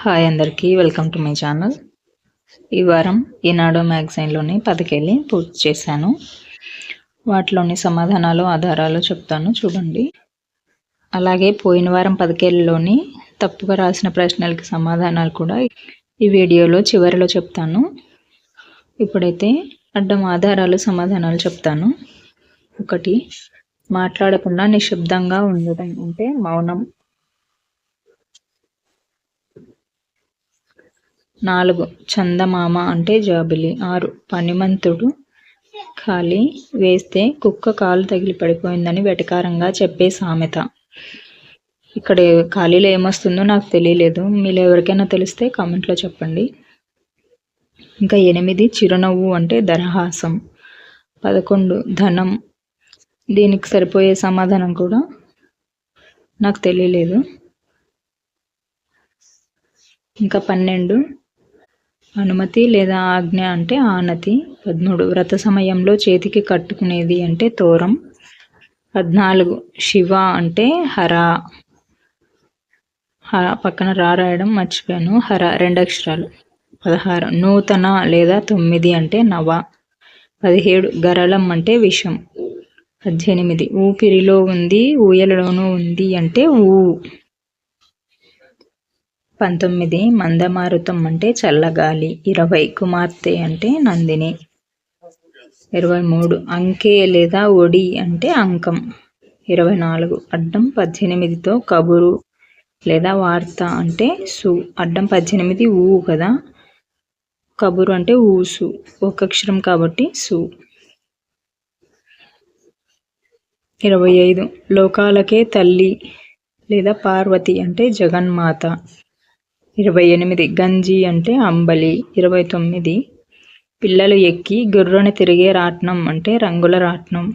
Hi అందరికీ, welcome to my channel. ఈ వారం ఈనాడు మ్యాగజైన్లోని 10 పూర్తి చేశాను. వాటిలోని సమాధానాలు ఆధారాలు చెప్తాను, చూడండి. అలాగే పోయిన వారం 10లోని తప్పుగా రాసిన ప్రశ్నలకి సమాధానాలు కూడా ఈ వీడియోలో చివరిలో చెప్తాను. ఇప్పుడైతే అడ్డం ఆధారాలు సమాధానాలు చెప్తాను. 1, మాట్లాడకుండా నిశ్శబ్దంగా ఉండటం అంటే మౌనం. 4, చందమామ అంటే జాబిలి. 6, పనిమంతుడు ఖాళీ వేస్తే కుక్క కాలు తగిలి పడిపోయిందని వెటకారంగా చెప్పే సామెత. ఇక్కడ ఖాళీలో ఏమొస్తుందో నాకు తెలియలేదు, మీరు ఎవరికైనా తెలిస్తే కామెంట్లో చెప్పండి. ఇంకా 8, చిరునవ్వు అంటే దరహాసం. 11, ధనం. దీనికి సరిపోయే సమాధానం కూడా నాకు తెలియలేదు. ఇంకా 12, అనుమతి లేదా ఆజ్ఞ అంటే ఆనతి. 13, వ్రత సమయంలో చేతికి కట్టుకునేది అంటే తోరం. 14, శివ అంటే హరా. పక్కన రా రాయడం మర్చిపోయాను, హర 2 అక్షరాలు. 16, నూతన లేదా 9 అంటే నవ. 17, గరళం అంటే విషం. 18, ఊపిరిలో ఉంది ఊయలలోనూ ఉంది అంటే ఊ. 19, మందమారుతం అంటే చల్లగాలి. 20, కుమార్తె అంటే నందిని. 23, అంకె లేదా ఒడి అంటే అంకం. 24, అడ్డం 18తో కబురు లేదా వార్త అంటే సు. అడ్డం 18 ఊ కదా, కబురు అంటే ఊసు, ఒక అక్షరం కాబట్టి సు. 25, లోకాలకే తల్లి లేదా పార్వతి అంటే జగన్మాత. 28, గంజి అంటే అంబలి. 29, పిల్లలు ఎక్కి గుర్రని తిరిగే రాట్నం అంటే రంగుల రాట్నం.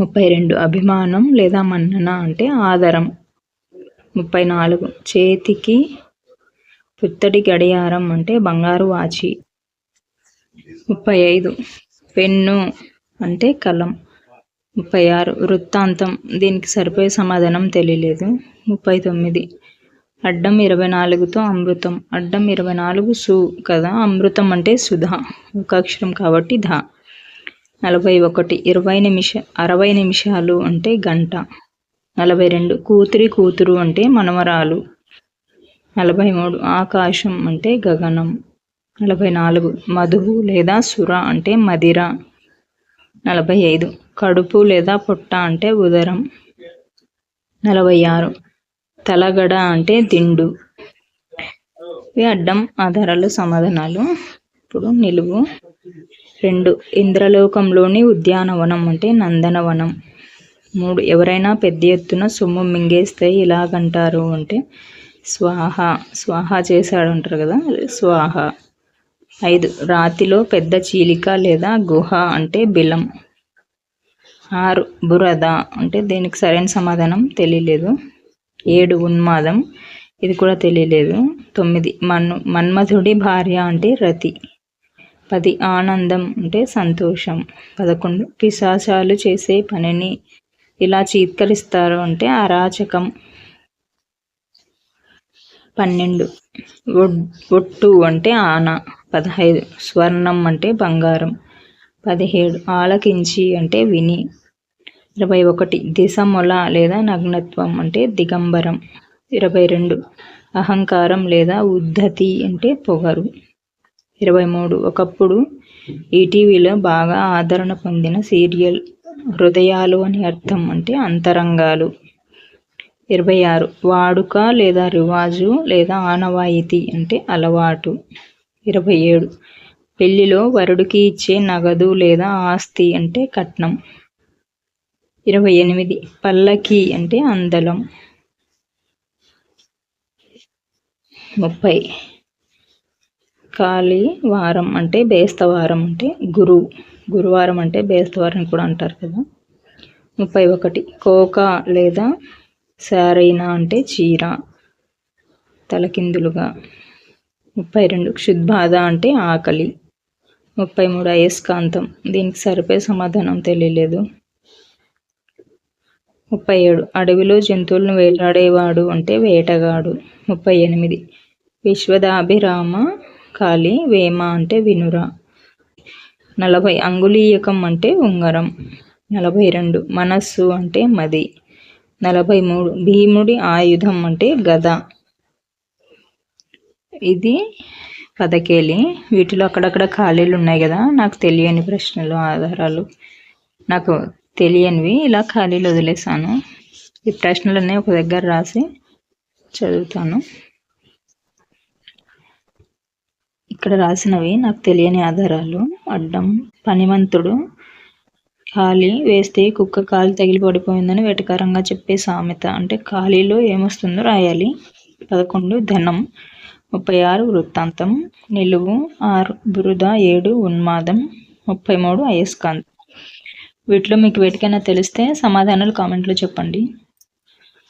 32, అభిమానం లేదా మన్నన అంటే ఆదరం. 34, చేతికి పుత్తడి గడియారం అంటే బంగారు వాచి. 35, పెన్ను అంటే కలం. 36, వృత్తాంతం. దీనికి సరిపోయే సమాధానం తెలియలేదు. 39, అడ్డం 24తో అమృతం. అడ్డం 24 సు కదా, అమృతం అంటే సుధా, ఒక అక్షరం కాబట్టి ధా. 41, 60 నిమిషాలు అంటే గంట. 42, కూతురు అంటే మనవరాలు. 43, ఆకాశం అంటే గగనం. 44, మధువు లేదా సుర అంటే మదిర. 45, కడుపు లేదా పొట్ట అంటే ఉదరం. 46, తలగడ అంటే దిండు. ఇవి అడ్డం ఆధారాలు సమాధానాలు. ఇప్పుడు నిలువు. 2, ఇంద్రలోకంలోని ఉద్యానవనం అంటే నందనవనం. 3, ఎవరైనా పెద్ద ఎత్తున సొమ్ము మింగేస్తే ఇలాగంటారు అంటే స్వాహ. స్వాహ చేశాడు అంటారు కదా, స్వాహ. 5, రాతిలో పెద్ద చీలిక లేదా గుహ అంటే బిలం. 6, బురద అంటే దీనికి సరైన సమాధానం తెలియలేదు. 7, ఉన్మాదం. ఇది కూడా తెలియలేదు. 9, మన్మథుడి భార్య అంటే రతి. 10, ఆనందం అంటే సంతోషం. 11, పిశాచాలు చేసే పనిని ఇలా చీత్కరిస్తారు అంటే అరాచకం. 12, ఒట్టు అంటే ఆన. 15, స్వర్ణం అంటే బంగారం. 17, ఆలకించి అంటే విని. 21, దిశమొల లేదా నగ్నత్వం అంటే దిగంబరం. 22, అహంకారం లేదా ఉద్ధతి అంటే పొగరు. 23, ఒకప్పుడు ఈటీవీలో బాగా ఆదరణ పొందిన సీరియల్ హృదయాలు అని అర్థం అంటే అంతరంగాలు. 26, వాడుక లేదా రివాజు లేదా ఆనవాయితీ అంటే అలవాటు. 27, పెళ్లిలో వరుడికి ఇచ్చే నగదు లేదా ఆస్తి అంటే కట్నం. 28, పల్లకి అంటే అందలం. 30, కాలి వారం అంటే బేస్తవారం అంటే గురువారం అంటే బేస్తవారం కూడా అంటారు కదా. 31, కోక లేదా సారైనా అంటే చీర తలకిందులుగా. 32, క్షుద్బాధ అంటే ఆకలి. 33, అయస్కాంతం. దీనికి సరిపోయే సమాధానం తెలియలేదు. 37, అడవిలో జంతువులను వేటాడేవాడు అంటే వేటగాడు. 38. విశ్వదాభిరామ కాళి వేమ అంటే వినురా. 40. అంగుళీయకం అంటే ఉంగరం. 42. మనస్సు అంటే మది. 43. భీముడి ఆయుధం అంటే గద. ఇది పదకేలి. వీటిలో అక్కడక్కడ ఖాళీలు ఉన్నాయి కదా, నాకు తెలియని ప్రశ్నలు ఆధారాలు, నాకు తెలియనివి ఇలా ఖాళీలు వదిలేసాను. ఈ ప్రశ్నలన్నీ ఒక దగ్గర రాసి చదువుతాను. ఇక్కడ రాసినవి నాకు తెలియని ఆధారాలు. అడ్డం పనిమంతుడు ఖాళీ వేస్తే కుక్క కాలు తగిలి పడిపోయిందని వెటకారంగా చెప్పే సామెత. అంటే ఖాళీలో ఏమొస్తుందో రాయాలి. 11. ధనం. 36. వృత్తాంతం. నిలువు. 6. బురద. 7. ఉన్మాదం. 33. అయస్కాంతం. వీటిలో మీకు వేటికైనా తెలిస్తే సమాధానాలు కామెంట్లో చెప్పండి.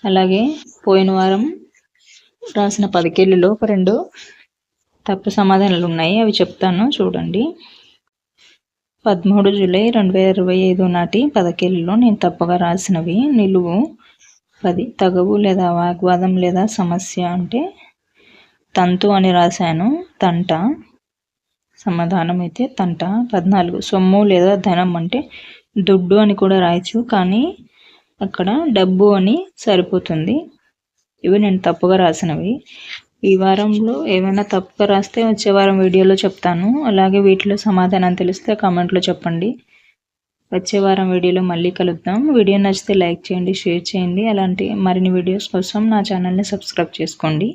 అలాగే పోయిన వారం రాసిన 10 కేళ్ళలో ఒక 2 తప్పు సమాధానాలు ఉన్నాయి, అవి చెప్తాను చూడండి. 13 జూలై 2025 నాటి 10 కేళ్ళలో నేను తప్పుగా రాసినవి. నిలువు. 10. తగవు లేదా వాగ్వాదం లేదా సమస్య అంటే తంతు అని రాశాను, తంట. సమాధానం అయితే తంట. 14. సొమ్ము లేదా ధనం అంటే దుడ్డు అని కూడా రాయచ్చు, కానీ అక్కడ డబ్బు అని సరిపోతుంది. ఇవి నేను తప్పుగా రాసినవి. ఈ వారంలో ఏమైనా తప్పుగా రాస్తే వచ్చే వారం వీడియోలో చెప్తాను. అలాగే వీటిలో సమాధానం తెలిస్తే కామెంట్లో చెప్పండి. వచ్చే వారం వీడియోలో మళ్ళీ కలుద్దాం. వీడియో నచ్చితే లైక్ చేయండి, షేర్ చేయండి. అలాంటి మరిన్ని వీడియోస్ కోసం నా ఛానల్ని సబ్స్క్రైబ్ చేసుకోండి.